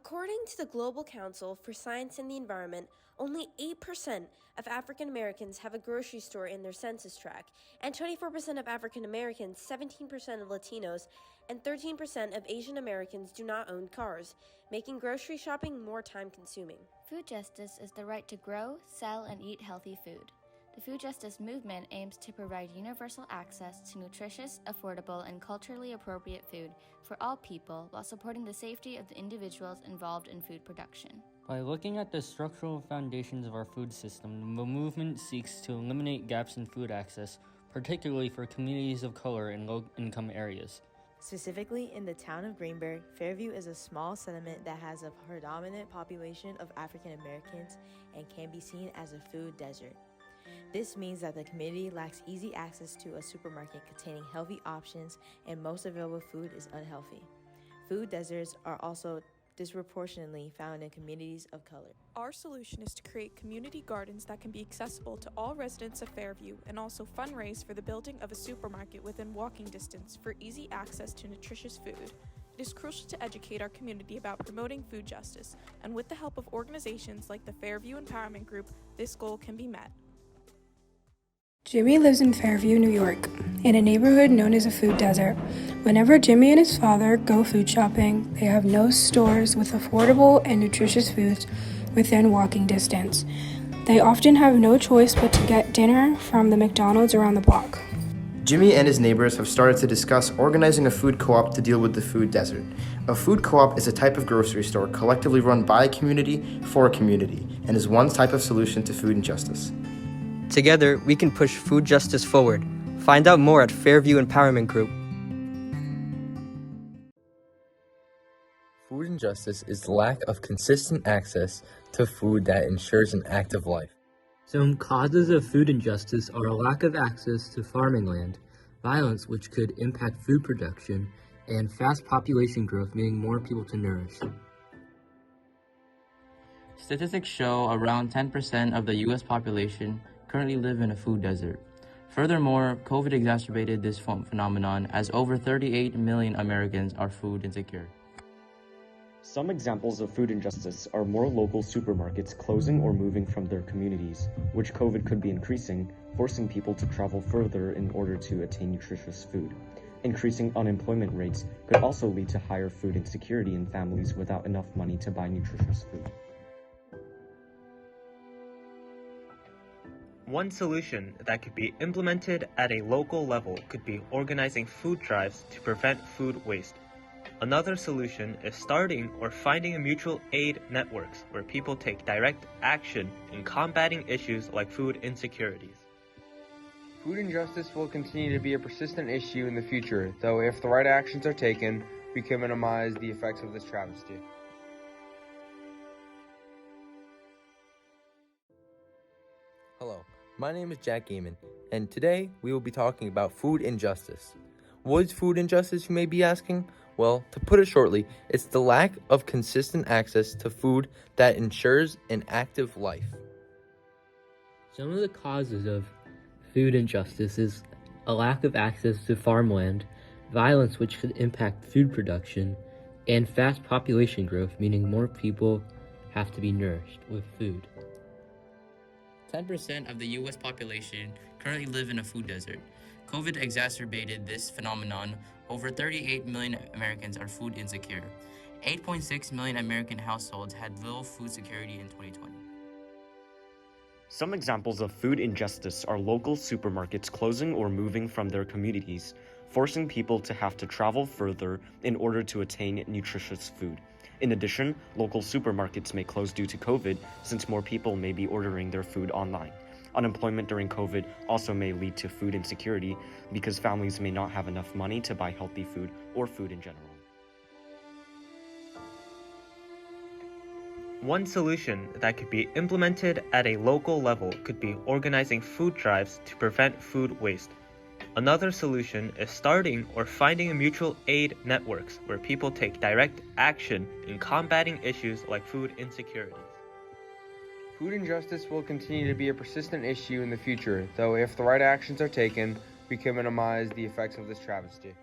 According to the Global Council for Science and the Environment, only 8% of African Americans have a grocery store in their census tract, and 24% of African Americans, 17% of Latinos, and 13% of Asian Americans do not own cars, making grocery shopping more time-consuming. Food justice is the right to grow, sell, and eat healthy food. The food justice movement aims to provide universal access to nutritious, affordable, and culturally appropriate food for all people while supporting the safety of the individuals involved in food production. By looking at the structural foundations of our food system, the movement seeks to eliminate gaps in food access, particularly for communities of color in low-income areas. Specifically, in the town of Greenburgh, Fairview is a small settlement that has a predominant population of African Americans and can be seen as a food desert. This means that the community lacks easy access to a supermarket containing healthy options, and most available food is unhealthy. Food deserts are also disproportionately found in communities of color. Our solution is to create community gardens that can be accessible to all residents of Fairview and also fundraise for the building of a supermarket within walking distance for easy access to nutritious food. It is crucial to educate our community about promoting food justice, and with the help of organizations like the Fairview Empowerment Group, this goal can be met. Jimmy lives in Fairview, New York, in a neighborhood known as a food desert. Whenever Jimmy and his father go food shopping, they have no stores with affordable and nutritious foods within walking distance. They often have no choice but to get dinner from the McDonald's around the block. Jimmy and his neighbors have started to discuss organizing a food co-op to deal with the food desert. A food co-op is a type of grocery store collectively run by a community for a community and is one type of solution to food injustice. Together, we can push food justice forward. Find out more at Fairview Empowerment Group. Food injustice is the lack of consistent access to food that ensures an active life. Some causes of food injustice are a lack of access to farming land, violence which could impact food production, and fast population growth, meaning more people to nourish. Statistics show around 10% of the U.S. population currently live in a food desert. Furthermore, COVID exacerbated this phenomenon as over 38 million Americans are food insecure. Some examples of food injustice are more local supermarkets closing or moving from their communities, which COVID could be increasing, forcing people to travel further in order to attain nutritious food. Increasing unemployment rates could also lead to higher food insecurity in families without enough money to buy nutritious food. One solution that could be implemented at a local level could be organizing food drives to prevent food waste. Another solution is starting or finding mutual aid networks where people take direct action in combating issues like food insecurities. Food injustice will continue to be a persistent issue in the future, though if the right actions are taken, we can minimize the effects of this travesty. Hello, my name is Jack Gaiman, and today we will be talking about food injustice. What is food injustice, you may be asking? Well, to put it shortly, it's the lack of consistent access to food that ensures an active life. Some of the causes of food injustice is a lack of access to farmland, violence which could impact food production, and fast population growth, meaning more people have to be nourished with food. 10% of the U.S. population currently live in a food desert. COVID exacerbated this phenomenon. Over 38 million Americans are food insecure. 8.6 million American households had little food security in 2020. Some examples of food injustice are local supermarkets closing or moving from their communities, forcing people to have to travel further in order to attain nutritious food. In addition, local supermarkets may close due to COVID since more people may be ordering their food online. Unemployment during COVID also may lead to food insecurity because families may not have enough money to buy healthy food or food in general. One solution that could be implemented at a local level could be organizing food drives to prevent food waste. Another solution is starting or finding mutual aid networks where people take direct action in combating issues like food insecurities. Food injustice will continue to be a persistent issue in the future, though if the right actions are taken, we can minimize the effects of this travesty.